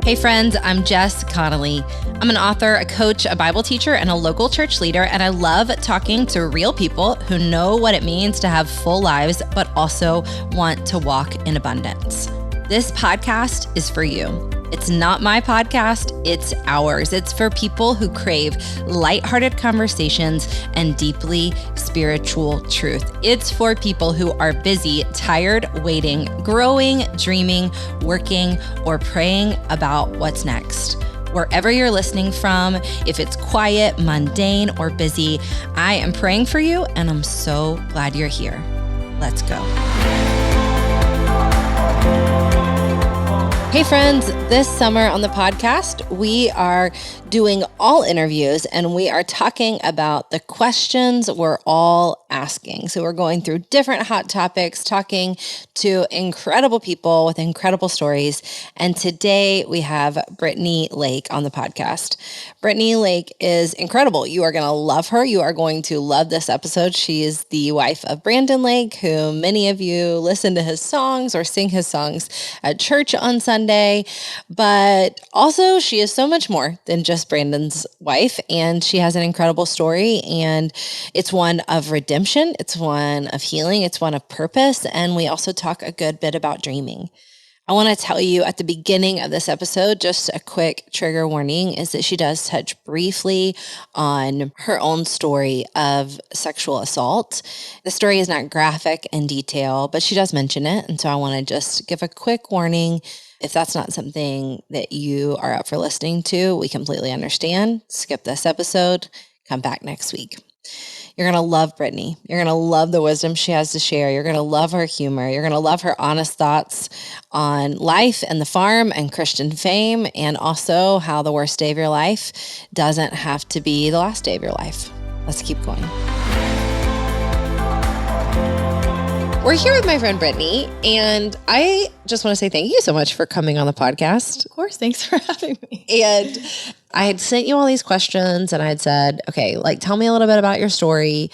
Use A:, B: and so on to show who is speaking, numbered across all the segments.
A: Hey friends, I'm Jess Connolly. I'm an author, a coach, a Bible teacher, and a local church leader, and I love talking to real people who know what it means to have full lives, but also want to walk in abundance. This podcast is for you. It's not my podcast, it's ours. It's for people who crave lighthearted conversations and deeply spiritual truth. It's for people who are busy, tired, waiting, growing, dreaming, working, or praying about what's next. Wherever you're listening from, if it's quiet, mundane, or busy, I am praying for you, and I'm so glad you're here. Let's go. Hey friends, this summer on the podcast, we are doing all interviews and we are talking about the questions we're all asking. So we're going through different hot topics, talking to incredible people with incredible stories. And today we have Brittany Lake on the podcast. Brittany Lake is incredible. You are going to love her. You are going to love this episode. She is the wife of Brandon Lake, who many of you listen to his songs or sing his songs at church on Sunday. But also she is so much more than just Brandon's wife, and she has an incredible story, and it's one of redemption, it's one of healing, it's one of purpose, and we also talk a good bit about dreaming. I want to tell you at the beginning of this episode, just a quick trigger warning, is that she does touch briefly on her own story of sexual assault. The story is not graphic in detail, but she does mention it, and so I want to just give a quick warning. If that's not something that you are up for listening to, we completely understand. Skip this episode. Come back next week. You're going to love Brittany. You're going to love the wisdom she has to share. You're going to love her humor. You're going to love her honest thoughts on life and the farm and Christian fame, and also how the worst day of your life doesn't have to be the last day of your life. Let's keep going. We're here with my friend Brittany, and I just want to say thank you so much for coming on the podcast.
B: Of course. Thanks for having me.
A: And I had sent you all these questions, and I had said, okay, tell me a little bit about your story.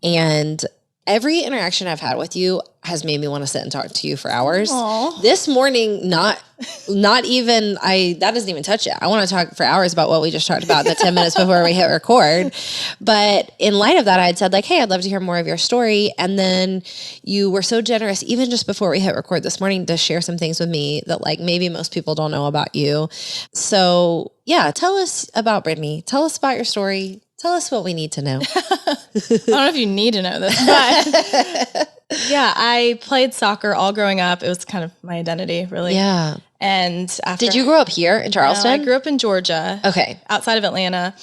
A: And every interaction I've had with you has made me want to sit and talk to you for hours.
B: Aww.
A: This morning, that doesn't even touch it. I want to talk for hours about what we just talked about in the 10 minutes before we hit record. But in light of that, I had said hey, I'd love to hear more of your story. And then you were so generous, even just before we hit record this morning, to share some things with me that maybe most people don't know about you. So yeah, tell us about Brittany. Tell us about your story. Tell us what we need to know.
B: I don't know if you need to know this, but yeah, I played soccer all growing up. It was kind of my identity, really.
A: Yeah.
B: And after,
A: did you grow up here in Charleston?
B: No, I grew up in Georgia.
A: Okay.
B: Outside of Atlanta.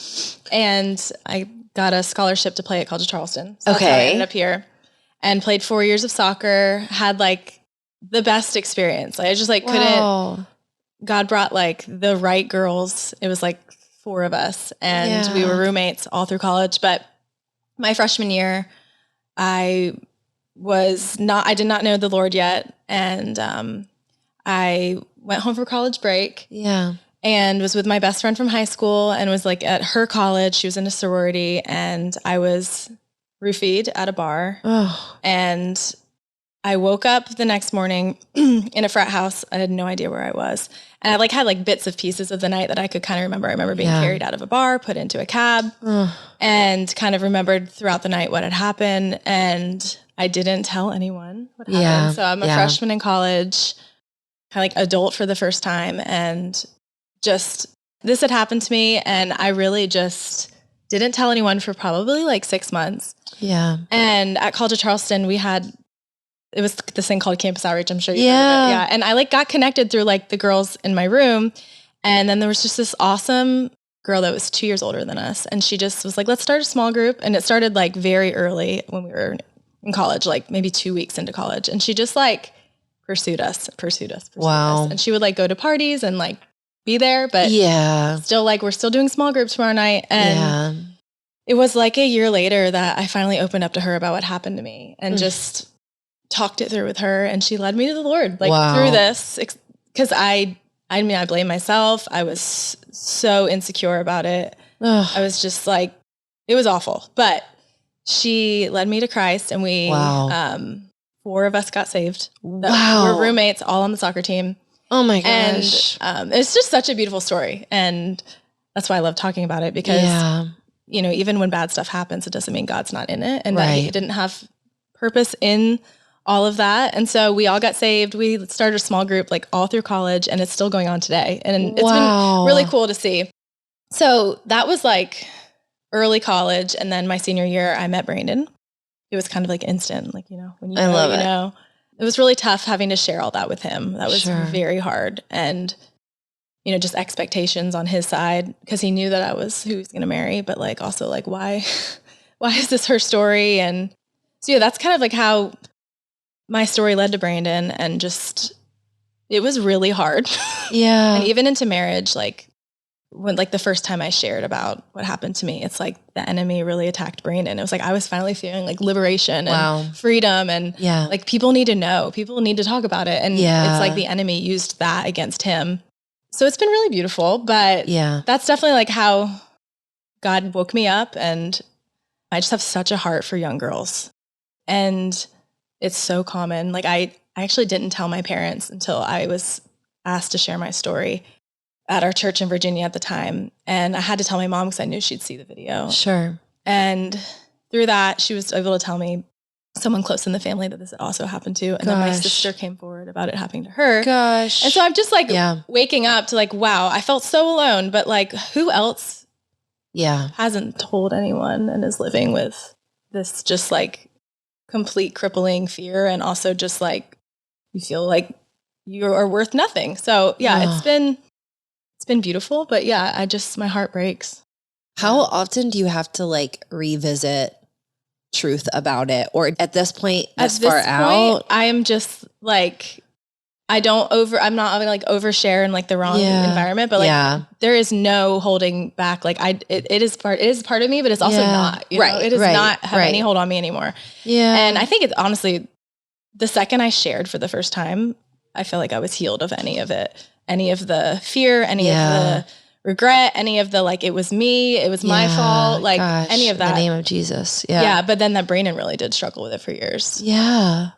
B: And I got a scholarship to play at College of Charleston. So
A: okay.
B: That's how I ended up here and played 4 years of soccer, had the best experience. I just couldn't, God brought the right girls. It was 4 of us, and we were roommates all through college. But my freshman year, I did not know the Lord yet. And I went home for college break.
A: Yeah.
B: And was with my best friend from high school, and was at her college. She was in a sorority, and I was roofied at a bar.
A: Oh.
B: And I woke up the next morning in a frat house. I had no idea where I was. And I had bits of pieces of the night that I could kind of remember. I remember being carried out of a bar, put into a cab, and kind of remembered throughout the night what had happened. And I didn't tell anyone what happened. Yeah. So I'm a freshman in college, kind of adult for the first time. And just, this had happened to me. And I really just didn't tell anyone for probably 6 months.
A: Yeah.
B: And at College of Charleston, it was this thing called campus outreach. I'm sure you heard of it. Yeah. And I got connected through the girls in my room. And then there was just this awesome girl that was 2 years older than us. And she just was let's start a small group. And it started very early when we were in college, maybe 2 weeks into college. And she just pursued us.
A: Wow.
B: And she would go to parties and be there. But still we're still doing small groups tomorrow night. And it was a year later that I finally opened up to her about what happened to me and just talked it through with her, and she led me to the Lord through this, because I blame myself. I was so insecure about it. Ugh. I was just it was awful, but she led me to Christ, and we 4 of us got saved. We're roommates all on the soccer team.
A: Oh my gosh.
B: And it's just such a beautiful story. And that's why I love talking about it because, you know, even when bad stuff happens, it doesn't mean God's not in it and that he didn't have purpose in all of that. And so we all got saved. We started a small group like all through college and it's still going on today. And it's been really cool to see. So that was like early college. And then my senior year, I met Brandon. It was kind of like instant, like, you know, when you know,
A: love
B: you
A: it.
B: know. It was really tough having to share all that with him. That was very hard. And, you know, just expectations on his side because he knew that I was who he was going to marry, but like also like, why is this her story? And so, yeah, that's kind of like how my story led to Brandon and just, it was really hard.
A: Yeah.
B: And even into marriage, like when like the first time I shared about what happened to me, it's like the enemy really attacked Brandon. It was like I was finally feeling like liberation and freedom and like people need to know, people need to talk about it. And it's like the enemy used that against him. So it's been really beautiful, but that's definitely like how God woke me up and I just have such a heart for young girls. And it's so common. Like I actually didn't tell my parents until I was asked to share my story at our church in Virginia at the time. And I had to tell my mom because I knew she'd see the video.
A: Sure.
B: And through that, she was able to tell me someone close in the family that this had also happened to. And then my sister came forward about it happening to her.
A: Gosh.
B: And so I'm just like waking up to like, wow, I felt so alone, but like who else hasn't told anyone and is living with this just like complete crippling fear and also just like you feel like you are worth nothing. So it's been beautiful, but my heart breaks.
A: How often do you have to like revisit truth about it? Or at this point, out?
B: I am just like, I'm not like overshare in like the wrong environment, but like there is no holding back. Like it is part of me, but it's also not, you know, it does not have any hold on me anymore. Yeah. And I think it's honestly, the second I shared for the first time, I feel like I was healed of any of it. Any of the fear, any of the regret, any of the, like, it was me, it was my fault, like any of that.
A: In the name of Jesus. Yeah.
B: Yeah. But then that Brandon really did struggle with it for years.
A: Yeah.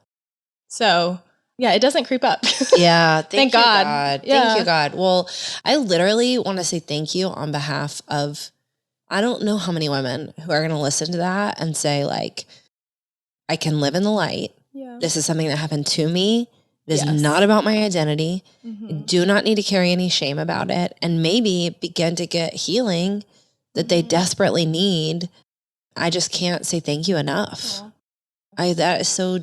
B: So it doesn't creep up.
A: Yeah.
B: Thank God.
A: Yeah. Thank you, God. Well, I literally want to say thank you on behalf of, I don't know how many women who are going to listen to that and say like, I can live in the light. Yeah. This is something that happened to me. It is not about my identity. Mm-hmm. I do not need to carry any shame about it. And maybe begin to get healing that they desperately need. I just can't say thank you enough. Yeah. That's so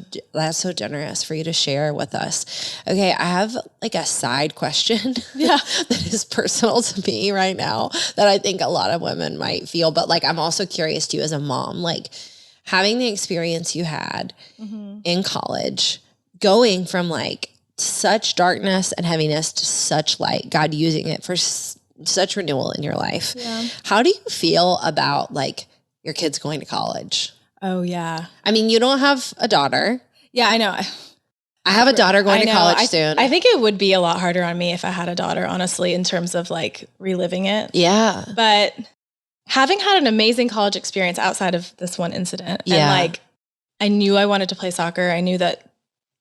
A: generous for you to share with us. Okay, I have like a side question that is personal to me right now that I think a lot of women might feel. But like I'm also curious to you as a mom, like having the experience you had in college, going from like such darkness and heaviness to such light, God using it for such renewal in your life. Yeah. How do you feel about like your kids going to college?
B: Oh yeah.
A: I mean, you don't have a daughter.
B: Yeah, I know.
A: I have a daughter going to college soon.
B: I think it would be a lot harder on me if I had a daughter, honestly, in terms of like reliving it.
A: Yeah.
B: But having had an amazing college experience outside of this one incident, and like I knew I wanted to play soccer. I knew that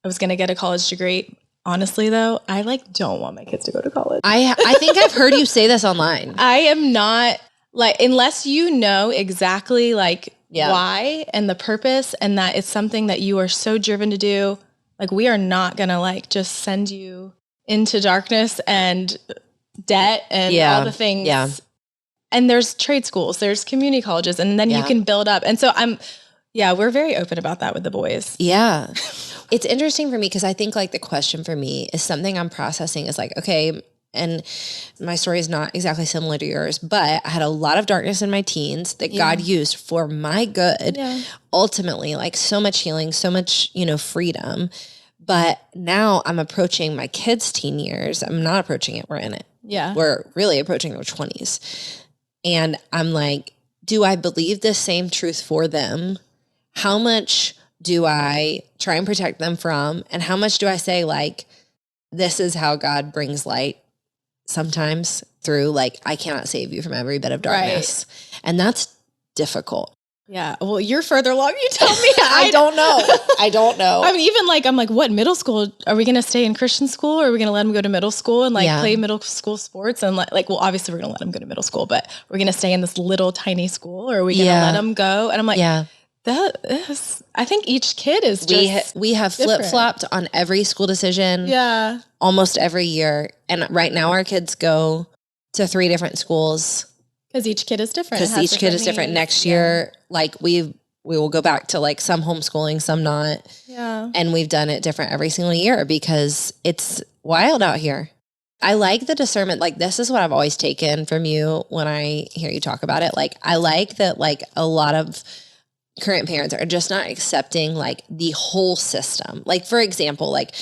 B: I was going to get a college degree. Honestly, though, I like don't want my kids to go to college.
A: I think I've heard you say this online.
B: I am not like, unless you know exactly like why and the purpose and that it's something that you are so driven to do. Like we are not going to like just send you into darkness and debt and all the things. Yeah. And there's trade schools, there's community colleges, and then you can build up. And so we're very open about that with the boys. Yeah.
A: It's interesting for me because I think like the question for me is something I'm processing is like, okay, and my story is not exactly similar to yours, but I had a lot of darkness in my teens that God used for my good. Yeah. Ultimately, like so much healing, so much, freedom. But now I'm approaching my kids' teen years. I'm not approaching it. We're in it. Yeah. We're really approaching their 20s. And I'm like, do I believe this same truth for them? How much do I try and protect them from? And how much do I say like, this is how God brings light sometimes through like, I cannot save you from every bit of darkness. Right. And that's difficult.
B: Yeah. Well, you're further along. You tell me.
A: I don't know.
B: I mean, even like, I'm like, what, middle school? Are we going to stay in Christian school, or are we going to let them go to middle school and like play middle school sports? And like, well, obviously we're going to let them go to middle school, but we're going to stay in this little tiny school, or are we going to let them go? And I'm like, that is, I think each kid is just
A: we have flip-flopped on every school decision.
B: Yeah.
A: Almost every year. And right now our kids go to 3 different schools.
B: Because each kid is different.
A: Because each kid is different. Next year, like we will go back to like some homeschooling, some not.
B: Yeah.
A: And we've done it different every single year because it's wild out here. I like the discernment. Like, this is what I've always taken from you when I hear you talk about it. Like, I like that, like, a lot of current parents are just not accepting like the whole system. Like, for example, like,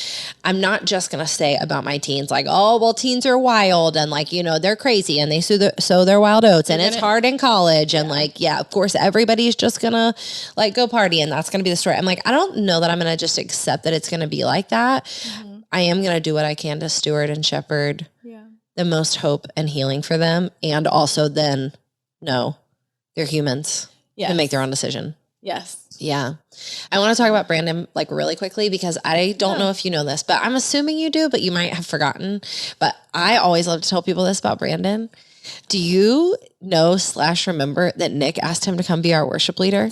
A: I'm not just going to say about my teens, like, oh, well, teens are wild and like, you know, they're crazy and they sow their wild oats and it's hard in college. And like, yeah, of course, everybody's just going to like go party and that's going to be the story. I'm like, I don't know that I'm going to just accept that it's going to be like that. Mm-hmm. I am going to do what I can to steward and shepherd the most hope and healing for them. And also then no, they're humans and make their own decision.
B: Yes.
A: Yeah. I want to talk about Brandon like really quickly because I don't know if you know this, but I'm assuming you do, but you might have forgotten. But I always love to tell people this about Brandon. Do you know / remember that Nick asked him to come be our worship leader?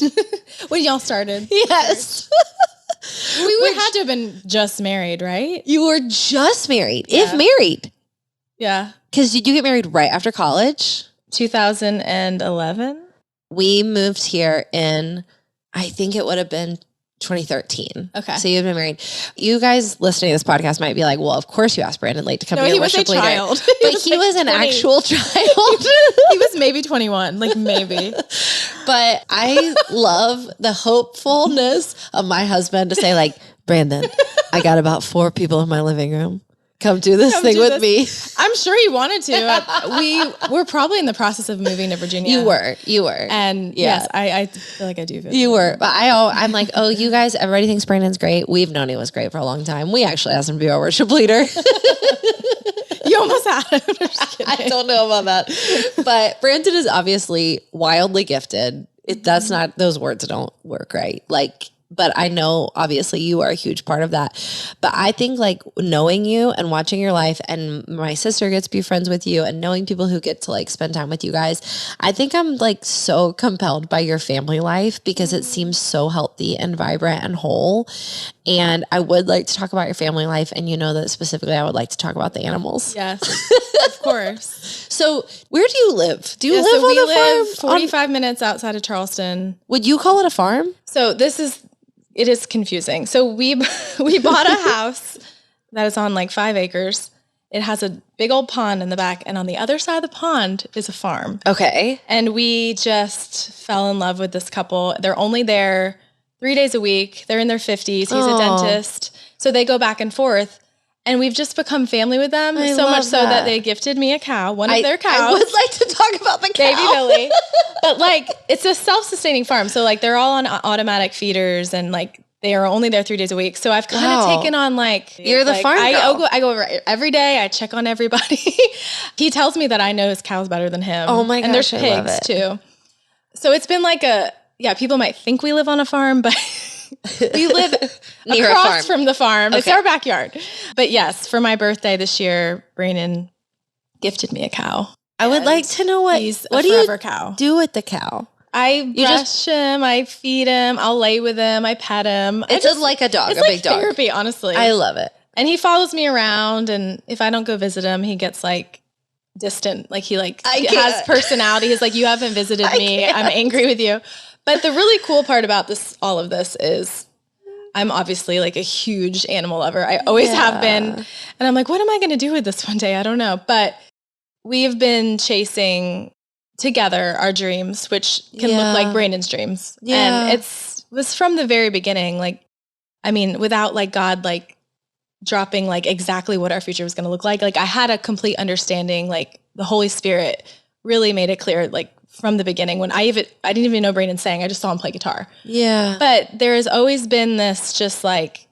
B: When y'all started.
A: Yes.
B: We had to have been just married, right?
A: You were just married, if married.
B: Yeah.
A: Because did you get married right after college?
B: 2011.
A: We moved here in, I think it would have been 2013.
B: Okay.
A: So you've been married. You guys listening to this podcast might be like, well, of course you asked Brandon Lake to come be a worship leader.
B: Child.
A: But he was an actual child.
B: He was maybe 21, like maybe.
A: But I love the hopefulness of my husband to say like, Brandon, I got about 4 people in my living room. Come do this thing with me.
B: I'm sure he wanted to. We were probably in the process of moving to Virginia.
A: You were.
B: And yes, I feel like I do.
A: You were. But I'm like, oh, you guys, everybody thinks Brandon's great. We've known he was great for a long time. We actually asked him to be our worship leader.
B: You almost had him.
A: I don't know about that. But Brandon is obviously wildly gifted. That's not, those words don't work right. Like, but I know obviously you are a huge part of that. But I think like knowing you and watching your life, and my sister gets to be friends with you, and knowing people who get to like spend time with you guys, I think I'm like so compelled by your family life because it seems so healthy and vibrant and whole. And I would like to talk about your family life. And you know that specifically I would like to talk about the animals.
B: Yes, of course.
A: So where do you live? Do you live on a farm?
B: 45 minutes outside of Charleston.
A: Would you call it a farm?
B: So it is confusing. So we bought a house that is on like 5 acres. It has a big old pond in the back, and on the other side of the pond is a farm.
A: Okay.
B: And we just fell in love with this couple. They're only there 3 days a week. They're in their 50s. He's a dentist. So they go back and forth. And we've just become family with them, so much so that they gifted me a cow, one of their cows.
A: I would like to talk about the cow.
B: Baby Billy. But like, it's a self-sustaining farm. So like, they're all on automatic feeders, and like, they are only there 3 days a week. So I've kind of taken on like...
A: You're the farm girl.
B: I go over every day. I check on everybody. He tells me that I know his cows better than him.
A: Oh my gosh,
B: and there's pigs too. So it's been like people might think we live on a farm, but... We live across from the farm. Okay. It's our backyard. But yes, for my birthday this year, Brandon gifted me a cow.
A: I would like to know what do you do with the cow?
B: I brush him, I feed him, I'll lay with him, I pet him.
A: It's like a dog,
B: it's
A: a
B: like
A: big dog.
B: Therapy, honestly.
A: I love it.
B: And he follows me around, and if I don't go visit him, he gets like distant. Like he has personality. He's like, you haven't visited me. I'm angry with you. But the really cool part about all of this is I'm obviously like a huge animal lover. I always have been. And I'm like, what am I going to do with this one day? I don't know. But we've been chasing together our dreams, which can look like Brandon's dreams. Yeah. And it was from the very beginning. Like, I mean, without like God, like dropping like exactly what our future was going to look like. Like I had a complete understanding, like the Holy Spirit really made it clear, like, from the beginning when I didn't even know Brandon sang. I just saw him play guitar. Yeah. But there has always been this just like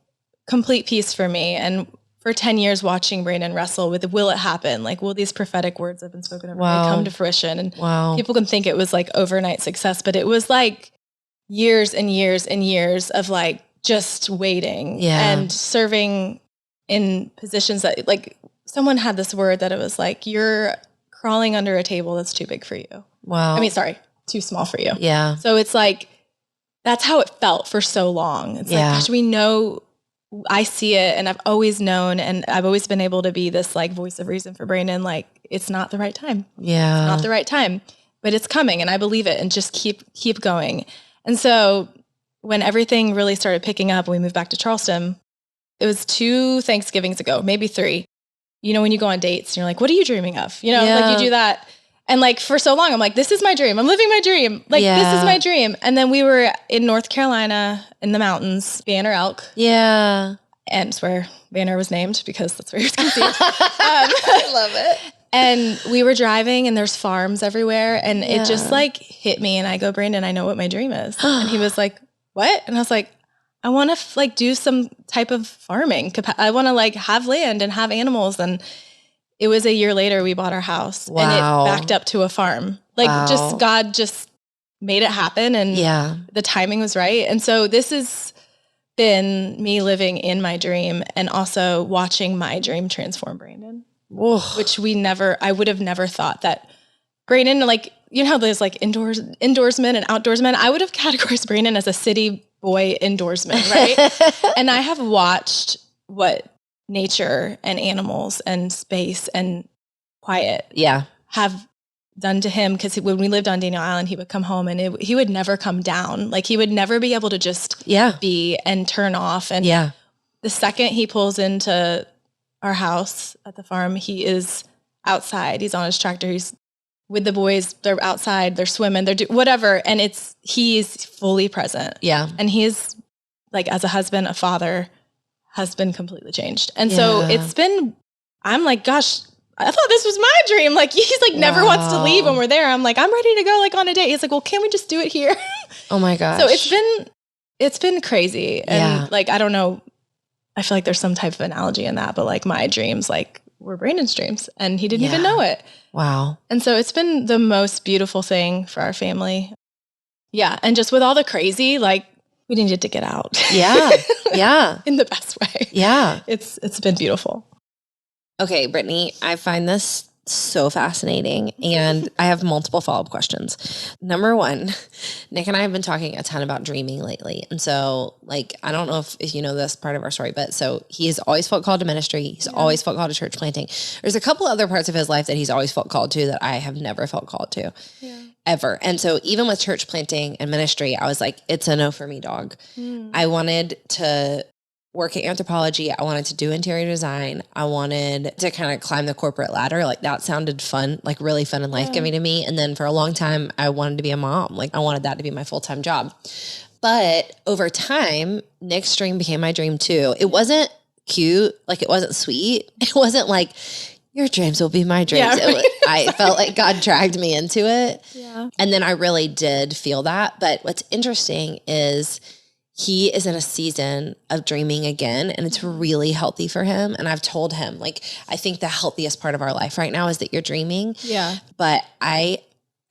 B: complete peace for me. And for 10 years watching Brandon wrestle with, will it happen? Like, will these prophetic words that have been spoken over me come to fruition? And people can think it was like overnight success, but it was like years and years and years of like just waiting and serving in positions that like someone had this word that it was like, you're crawling under a table that's too big for you.
A: Wow.
B: I mean, sorry, too small for you.
A: Yeah.
B: So it's like, that's how it felt for so long. It's like, gosh, we know, I see it and I've always known, and I've always been able to be this like voice of reason for Brandon. Like, it's not the right time.
A: Yeah.
B: It's not the right time, but it's coming and I believe it, and just keep going. And so when everything really started picking up, we moved back to Charleston. It was 2 Thanksgivings ago, maybe 3. You know, when you go on dates and you're like, what are you dreaming of? You know, like you do that. And like for so long, I'm like, this is my dream. I'm living my dream. Like, this is my dream. And then we were in North Carolina in the mountains, Banner Elk.
A: Yeah.
B: And it's where Banner was named because that's where he was conceived.
A: I love it.
B: And we were driving and there's farms everywhere. And it just like hit me. And I go, Brandon, I know what my dream is. And he was like, what? And I was like, I want to like do some type of farming. I want to like have land and have animals. And it was a year later we bought our house and it backed up to a farm. Like just God just made it happen, and the timing was right. And so this has been me living in my dream and also watching my dream transform Brandon, which I would have never thought that Brandon, like, you know how there's like indoorsmen and outdoorsmen. I would have categorized Brandon as a city boy indoorsman, right? And I have watched what nature and animals and space and quiet have done to him, because when we lived on Daniel Island, he would come home and he would never come down. Like, he would never be able to just be and turn off. And the second he pulls into our house at the farm, he is outside. He's on his tractor. He's with the boys. They're outside. They're swimming. They're whatever. And he's fully present. Yeah. And he's like, as a husband, a father, has been completely changed. And so I'm like, gosh, I thought this was my dream. Like, he's like never wants to leave when we're there. I'm like, I'm ready to go like on a date. He's like, well, can't we just do it here?
A: Oh my gosh.
B: So it's been crazy. And like, I don't know, I feel like there's some type of analogy in that, but like my dreams, like, were Brandon's dreams, and he didn't even know it. Wow. And so it's been the most beautiful thing for our family. Yeah. And just with all the crazy, like, we needed to get out. Yeah. Yeah. In the best way. Yeah. It's been beautiful.
A: Okay, Brittany, I find this so fascinating, and I have multiple follow-up questions. Number 1, Nick and I have been talking a ton about dreaming lately. And so, like, I don't know if you know this part of our story, but so he has always felt called to ministry. He's always felt called to church planting. There's a couple other parts of his life that he's always felt called to that I have never felt called to. Yeah. Ever. And so even with church planting and ministry, I was like, it's a no for me, dog. I wanted to work at anthropology. I wanted to do interior design. I wanted to kind of climb the corporate ladder. Like, that sounded fun, like really fun and life-giving to me. And then for a long time, I wanted to be a mom. Like, I wanted that to be my full-time job. But over time, Nick's dream became my dream too. It wasn't cute. Like, it wasn't sweet. It wasn't like, your dreams will be my dreams. Yeah, right. I felt like God dragged me into it. Yeah. And then I really did feel that. But what's interesting is he is in a season of dreaming again, and it's really healthy for him. And I've told him, like, I think the healthiest part of our life right now is that you're dreaming. Yeah. But I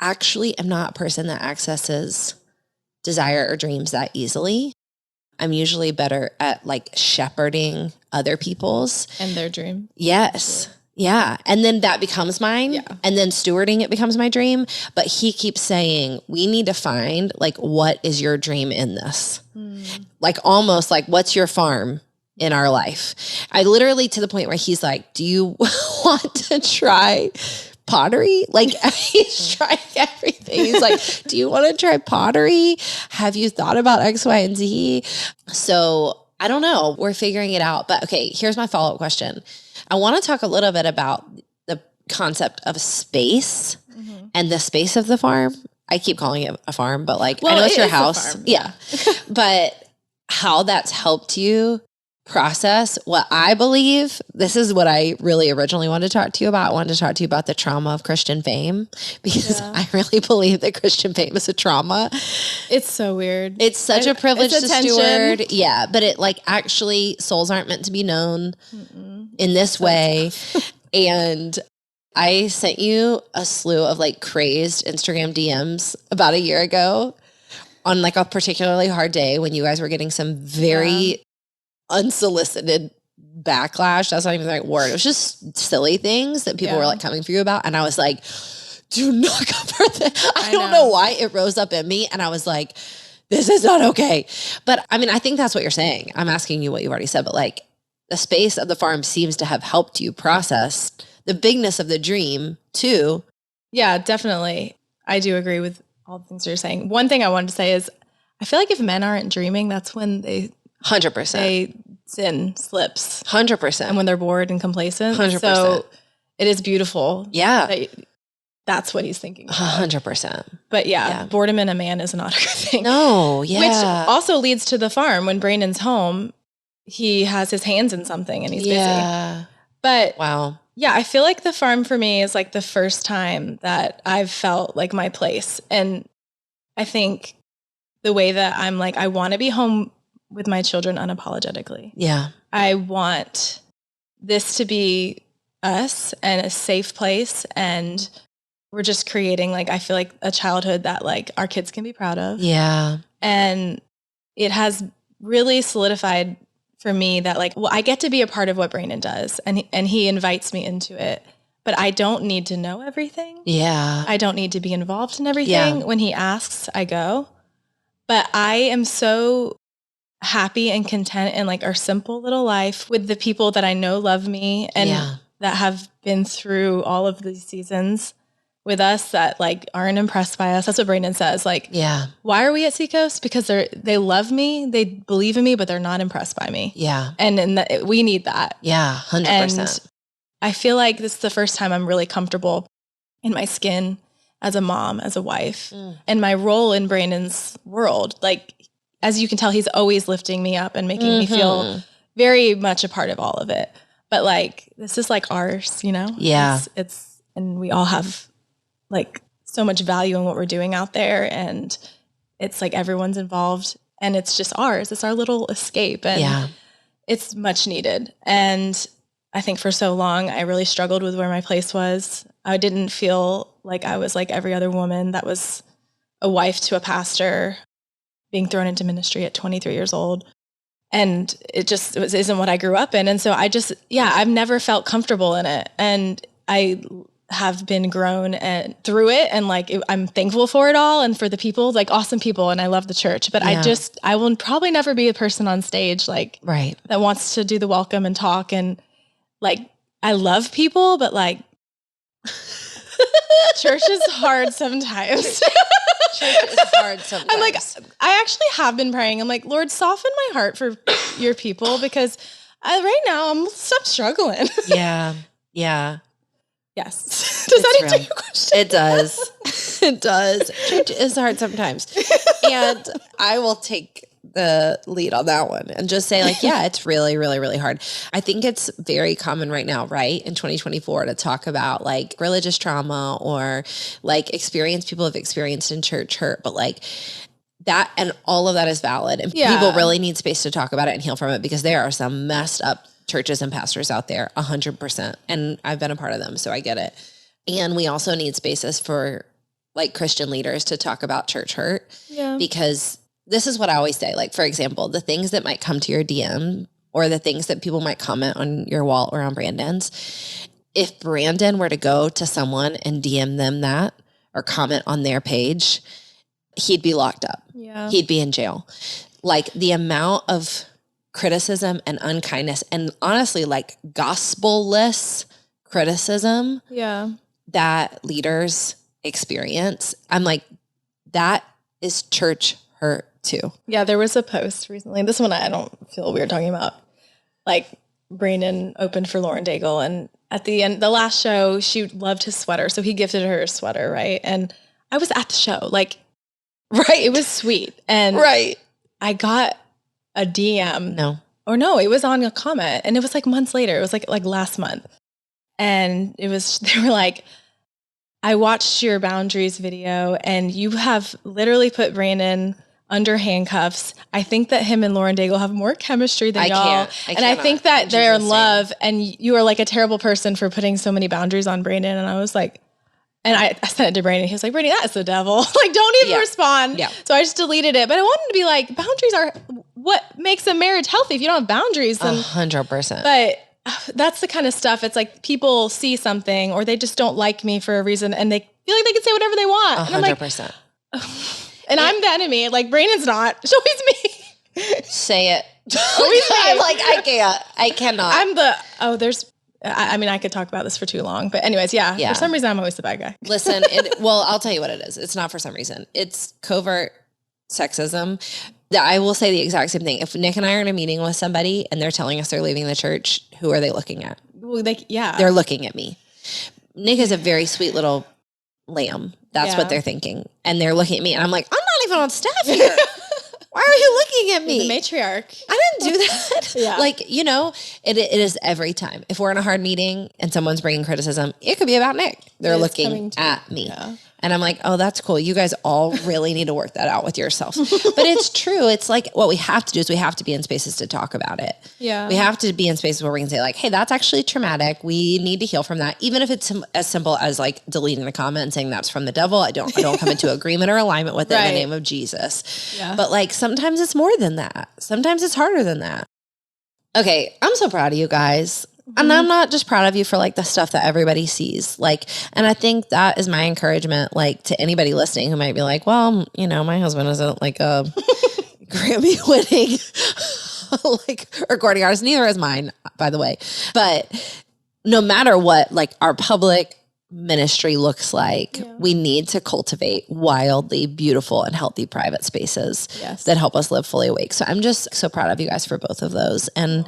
A: actually am not a person that accesses desire or dreams that easily. I'm usually better at like shepherding other people's.
B: And their dream.
A: Yes. Sure. Yeah. And then that becomes mine. Yeah. And then stewarding it becomes my dream. But he keeps saying, we need to find, like, what is your dream in this? Like, almost like, what's your farm in our life? I literally, to the point where he's like, do you want to try pottery? Like, he's trying everything. He's like, do you want to try pottery? Have you thought about X, Y, and Z? So I don't know. We're figuring it out. But okay, here's my follow-up question. I want to talk a little bit about the concept of space and the space of the farm. I keep calling it a farm, but like, well, I know it's your house. Yeah. But how that's helped you process what I believe. This is what I really originally wanted to talk to you about. I wanted to talk to you about the trauma of Christian fame, because I really believe that Christian fame is a trauma.
B: It's so weird.
A: It's such a privilege to steward. Yeah. But it, like, actually, souls aren't meant to be known in this way. And I sent you a slew of like crazed Instagram DMs about a year ago on like a particularly hard day when you guys were getting some very unsolicited backlash. That's not even the right word. It was just silly things that people were like coming for you about. And I was like, do not come for that. I don't know why it rose up in me. And I was like, this is not okay. But I mean, I think that's what you're saying. I'm asking you what you've already said, but like the space of the farm seems to have helped you process the bigness of the dream too.
B: Yeah, definitely. I do agree with all the things you're saying. One thing I wanted to say is I feel like if men aren't dreaming, that's when they
A: 100%.
B: sin slips.
A: 100%.
B: And when they're bored and complacent.
A: 100%.
B: So it is beautiful.
A: Yeah.
B: That's what he's thinking about.
A: 100%.
B: But boredom in a man is not a good thing.
A: No, yeah.
B: Which also leads to the farm. When Brandon's home, he has his hands in something and he's busy. But
A: wow.
B: Yeah, I feel like the farm for me is like the first time that I've felt like my place. And I think the way that I'm like, I want to be home with my children unapologetically.
A: Yeah.
B: I want this to be us and a safe place. And we're just creating, like, I feel like a childhood that like our kids can be proud of.
A: Yeah.
B: And it has really solidified for me that like, well, I get to be a part of what Brandon does and he invites me into it, but I don't need to know everything.
A: Yeah.
B: I don't need to be involved in everything. When he asks, I go. But I am so happy and content in like our simple little life with the people that I know love me and that have been through all of these seasons with us that like aren't impressed by us. That's what Brandon says. Like, why are we at Seacoast? Because they love me, they believe in me, but they're not impressed by me.
A: Yeah.
B: And we need that.
A: Yeah, 100%.
B: And I feel like this is the first time I'm really comfortable in my skin as a mom, as a wife, and my role in Brandon's world. Like, as you can tell, he's always lifting me up and making me feel very much a part of all of it. But like, this is like ours, you know?
A: Yeah.
B: It's and we all have like so much value in what we're doing out there. And it's like everyone's involved and it's just ours. It's our little escape. And it's much needed. And I think for so long, I really struggled with where my place was. I didn't feel like I was like every other woman that was a wife to a pastor being thrown into ministry at 23 years old. And it isn't what I grew up in. And so I've never felt comfortable in it. And I have been grown through it. And like, I'm thankful for it all and for the people, like awesome people. And I love the church, but I will probably never be a person on stage, like that wants to do the welcome and talk. And like, I love people, but like church is hard sometimes.
A: Church is hard sometimes.
B: I'm like, I actually have been praying. I'm like, Lord, soften my heart for your people because right now I'm struggling.
A: Yeah. Yeah.
B: Yes. Does that answer your question?
A: It does. It does. Church is hard sometimes. And I will take the lead on that one and just say like, yeah, it's really, really, really hard. I think it's very common right now, right? In 2024 to talk about like religious trauma or like experience people have experienced in church hurt, but like that and all of that is valid. And people really need space to talk about it and heal from it because there are some messed up churches and pastors out there 100%. And I've been a part of them. So I get it. And we also need spaces for like Christian leaders to talk about church hurt because this is what I always say. Like, for example, the things that might come to your DM or the things that people might comment on your wall or on Brandon's, if Brandon were to go to someone and DM them that or comment on their page, he'd be locked up. Yeah. He'd be in jail. Like the amount of criticism and unkindness and honestly like gospel-less criticism that leaders experience, I'm like, that is church hurt too.
B: Yeah, there was a post recently. This one I don't feel weird talking about. Like Brandon opened for Lauren Daigle and at the end, the last show, she loved his sweater. So he gifted her a sweater, right? And I was at the show, like, it was sweet. And I got a DM. No, it was on a comment and it was like months later. It was like last month. And they were like, I watched your boundaries video and you have literally put Brandon under handcuffs. I think that him and Lauren Daigle have more chemistry than y'all. I think that they're in love and you are like a terrible person for putting so many boundaries on Brandon. And I was like, And I sent it to Brandon. He was like, Brittany, that's the devil. Like, don't even respond.
A: Yeah.
B: So I just deleted it. But I wanted to be like, boundaries are what makes a marriage healthy. If you don't have boundaries, then
A: 100%.
B: But that's the kind of stuff. It's like people see something or they just don't like me for a reason and they feel like they can say whatever they want.
A: 100%.
B: And I'm like, and I'm the enemy. Like, Brandon's not. It's always me.
A: Say it.
B: Always me.
A: I'm like, I can't. I cannot.
B: I mean, I could talk about this for too long, but anyways, yeah. For some reason, I'm always the bad guy.
A: Listen, well, I'll tell you what it is. It's not for some reason. It's covert sexism. I will say the exact same thing. If Nick and I are in a meeting with somebody and they're telling us they're leaving the church, who are they looking at?
B: Well,
A: They're looking at me. Nick is a very sweet little lamb. That's what they're thinking. And they're looking at me and I'm like, I'm not even on staff here. Why are you looking at me?
B: The matriarch.
A: I didn't do that.
B: Yeah.
A: Like, it is every time. If we're in a hard meeting and someone's bringing criticism, it could be about Nick. They're looking at me. Yeah. And I'm like, oh, that's cool. You guys all really need to work that out with yourself. But it's true. It's like what we have to do is we have to be in spaces to talk about it.
B: Yeah.
A: We have to be in spaces where we can say like, hey, that's actually traumatic. We need to heal from that. Even if it's as simple as like deleting the comment and saying that's from the devil. I don't come into agreement or alignment with it in the name of Jesus. Yeah. But like sometimes it's more than that. Sometimes it's harder than that. Okay. I'm so proud of you guys. And I'm not just proud of you for like the stuff that everybody sees. Like, and I think that is my encouragement, like to anybody listening who might be like, well, my husband isn't like a Grammy winning like recording artist. Neither is mine, by the way. But no matter what, like our public ministry looks like, we need to cultivate wildly beautiful and healthy private spaces that help us live fully awake. So I'm just so proud of you guys for both of those. And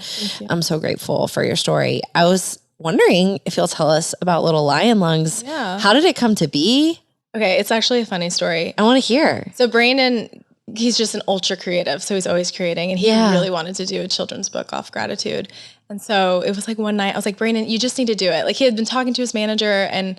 A: I'm so grateful for your story. I was wondering if you'll tell us about Little Lion Lungs. Yeah. How did it come to be?
B: Okay. It's actually a funny story.
A: I want to hear.
B: So Brandon, he's just an ultra creative. So he's always creating and he really wanted to do a children's book off gratitude. And so it was like one night I was like, Brandon, you just need to do it. Like he had been talking to his manager and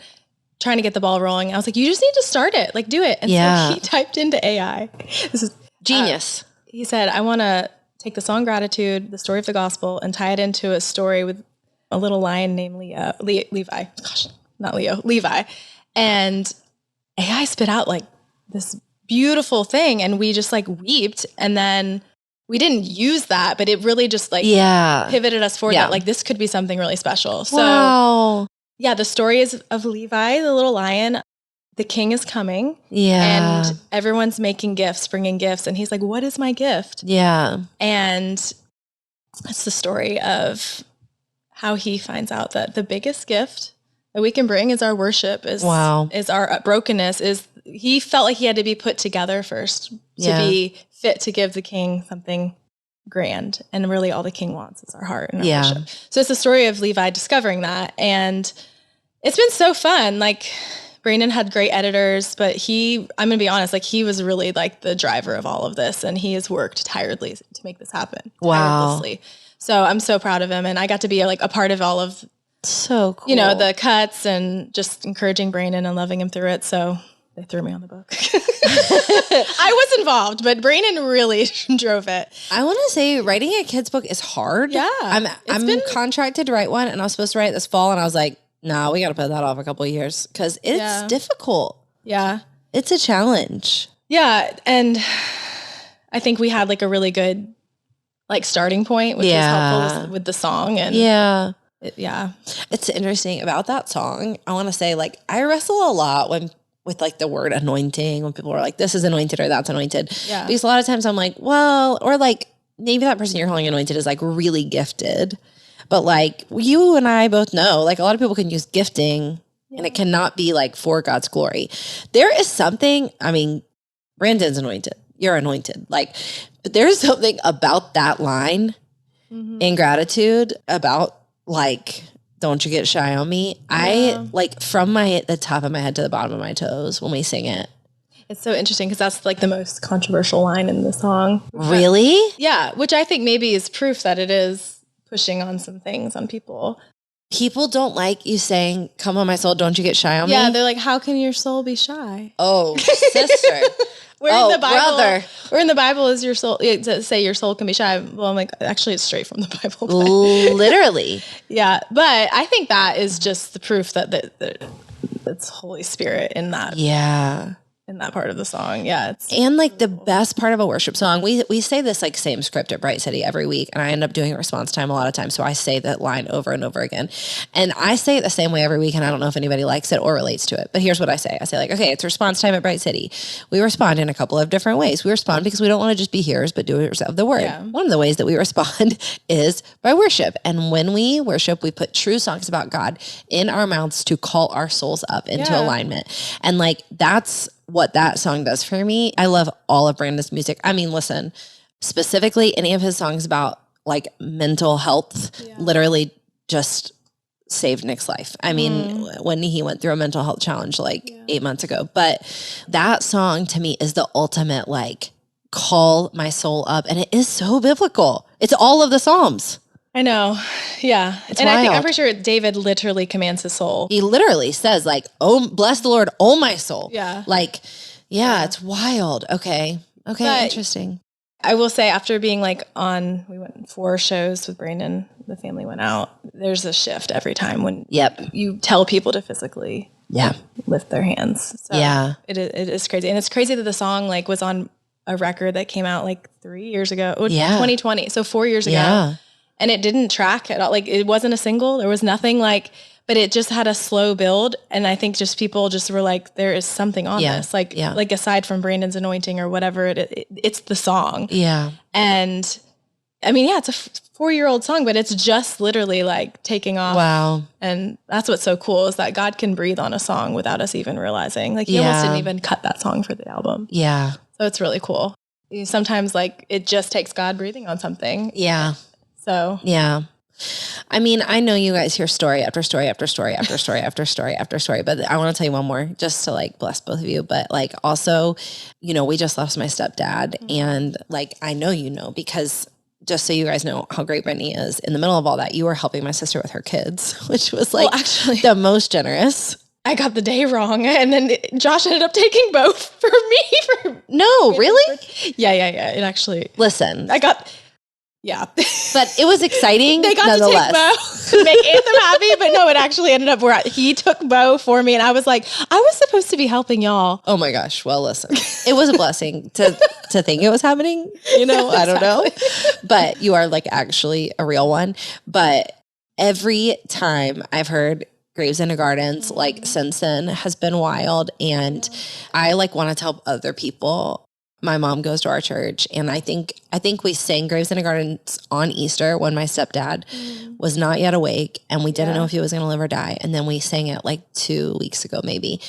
B: trying to get the ball rolling. I was like, you just need to start it. Like do it. And so he typed into AI. This is
A: genius.
B: He said, I want to take the song Gratitude, the story of the gospel, and tie it into a story with a little lion named Levi. Gosh, not Leo, Levi. And AI spit out like this beautiful thing. And we just like weeped. And then we didn't use that, but it really just like pivoted us forward that like this could be something really special. So the story is of Levi, the little lion. The king is coming and everyone's making gifts, bringing gifts. And he's like, what is my gift? Yeah. And it's the story of how he finds out that the biggest gift that we can bring is our worship, is our brokenness, is he felt like he had to be put together first to be fit to give the king something grand. And really all the king wants is our heart and our worship. So it's the story of Levi discovering that. And it's been so fun. Like Brandon had great editors, but I'm going to be honest, like he was really like the driver of all of this. And he has worked tirelessly to make this happen. Tirelessly. So I'm so proud of him. And I got to be like a part of all of,
A: so cool,
B: the cuts and just encouraging Brandon and loving him through it. So they threw me on the book. I was involved, but Brandon really drove it.
A: I want to say writing a kid's book is hard. Yeah. I'm contracted to write one and I was supposed to write it this fall and I was like, nah, we got to put that off a couple of years because it's difficult. Yeah. It's a challenge.
B: Yeah. And I think we had like a really good like starting point, which was helpful with the song. And
A: it's interesting about that song. I want to say like I wrestle a lot with like the word anointing when people are like, this is anointed or that's anointed. Yeah. Because a lot of times I'm like, well, or like maybe that person you're calling anointed is like really gifted. But like you and I both know, like a lot of people can use gifting and it cannot be like for God's glory. There is something, I mean, Brandon's anointed. You're anointed. Like, but there's something about that line in gratitude about like, don't you get shy on me. I like from the top of my head to the bottom of my toes when we sing it.
B: It's so interesting because that's like the most controversial line in the song.
A: Really?
B: Yeah. Which I think maybe is proof that it is pushing on some things on people.
A: People don't like you saying, come on my soul, don't you get shy on me?
B: Yeah. They're like, how can your soul be shy?
A: Oh, sister.
B: Where in the Bible is your soul, say your soul can be shy. Well, I'm like, actually it's straight from the Bible.
A: Literally.
B: Yeah. But I think that is just the proof that it's Holy Spirit in that.
A: Yeah.
B: In that part of the song. Yeah.
A: And like the best part of a worship song, we say this like same script at Bright City every week, and I end up doing a response time a lot of times. So I say that line over and over again, and I say it the same way every week. And I don't know if anybody likes it or relates to it, but here's what I say. I say like, okay, it's response time at Bright City. We respond in a couple of different ways. We respond because we don't want to just be hearers, but doers of the word. Yeah. One of the ways that we respond is by worship. And when we worship, we put true songs about God in our mouths to call our souls up into alignment. And like, that's what that song does for me. I love all of Brandon's music. I mean, listen, specifically any of his songs about like mental health literally just saved Nick's life. I mean, when he went through a mental health challenge like 8 months ago, but that song to me is the ultimate, like, call my soul up. And it is so biblical. It's all of the Psalms.
B: I know. Yeah.
A: It's
B: and
A: wild.
B: I'm pretty sure David literally commands his soul.
A: He literally says like, oh, bless the Lord, oh my soul.
B: Yeah.
A: Like, it's wild. Okay. But interesting.
B: I will say after being like we went 4 shows with Brandon, the family went out. There's a shift every time when you tell people to physically lift their hands. So it is crazy. And it's crazy that the song like was on a record that came out like 3 years ago, 2020. So 4 years ago. Yeah. And it didn't track at all. Like it wasn't a single. There was nothing like, but it just had a slow build. And I think just people just were like, there is something on this. Like aside from Brandon's anointing or whatever, it's the song. Yeah. And I mean, it's a 4-year-old song, but it's just literally like taking off. Wow. And that's what's so cool is that God can breathe on a song without us even realizing. Like he almost didn't even cut that song for the album. Yeah. So it's really cool. Sometimes like it just takes God breathing on something. Yeah. So, I mean, I know you guys hear story after story after story after story after story after story, but I want to tell you one more just to like bless both of you. But like also, we just lost my stepdad and like, I know, because just so you guys know how great Brittany is, in the middle of all that, you were helping my sister with her kids, which was like actually the most generous. I got the day wrong, and then Josh ended up taking both for me. No, really? Yeah. It actually. Listen, yeah. But it was exciting. They got to take Bo to make Anthem happy, but no, it actually ended up where he took Bo for me. And I was like, I was supposed to be helping y'all. Oh my gosh. Well, listen, it was a blessing to think it was happening. I don't know. But you are like actually a real one. But every time I've heard Graves Into Gardens, like since then has been wild. And I like want to tell other people. My mom goes to our church, and I think we sang Graves Into Gardens on Easter when my stepdad was not yet awake, and we didn't know if he was going to live or die. And then we sang it like 2 weeks ago, maybe.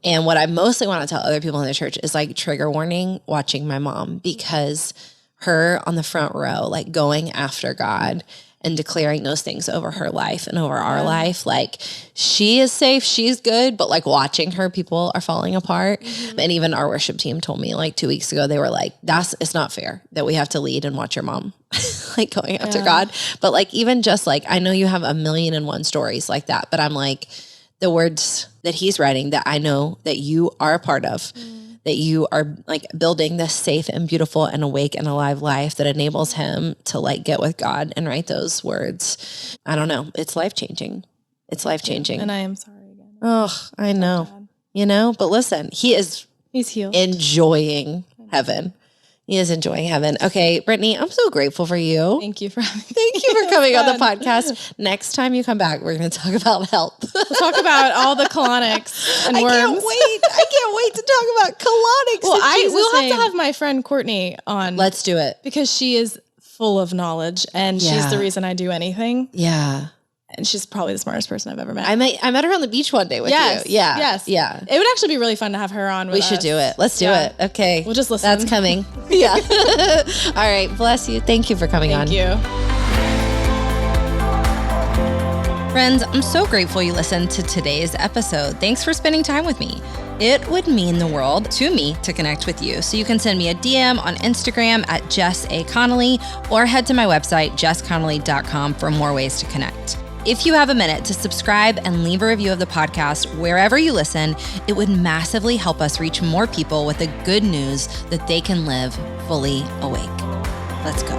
B: And what I mostly want to tell other people in the church is like trigger warning watching my mom, because her on the front row, like going after God and declaring those things over her life and over our life. Like she is safe, she's good, but like watching her, people are falling apart. And even our worship team told me like 2 weeks ago, they were like, it's not fair that we have to lead and watch your mom like going after God. But like, even just like, I know you have 1,000,001 stories like that, but I'm like the words that he's writing that I know that you are a part of, that you are like building this safe and beautiful and awake and alive life that enables him to like get with God and write those words. I don't know. It's life-changing. It's life-changing. And I am sorry again. Oh, I know. But listen, he's healed. Enjoying heaven. He is enjoying heaven. Okay, Brittany, I'm so grateful for you. Thank you for having me. Thank you for coming on the podcast. Next time you come back, we're going to talk about health. We'll talk about all the colonics and worms. I can't wait to talk about colonics. Well, we'll have to have my friend Courtney on. Let's do it. Because she is full of knowledge, and she's the reason I do anything. Yeah. And she's probably the smartest person I've ever met. I met her on the beach one day with you. Yeah. Yes. Yeah. It would actually be really fun to have her on with us. We should do it. Let's do it. Okay. We'll just listen. That's coming. Yeah. All right. Bless you. Thank you for coming on. Thank you. Friends, I'm so grateful you listened to today's episode. Thanks for spending time with me. It would mean the world to me to connect with you. So you can send me a DM on Instagram at Jess A. Connolly, or head to my website, jessconnolly.com, for more ways to connect. If you have a minute to subscribe and leave a review of the podcast wherever you listen, it would massively help us reach more people with the good news that they can live fully awake. Let's go.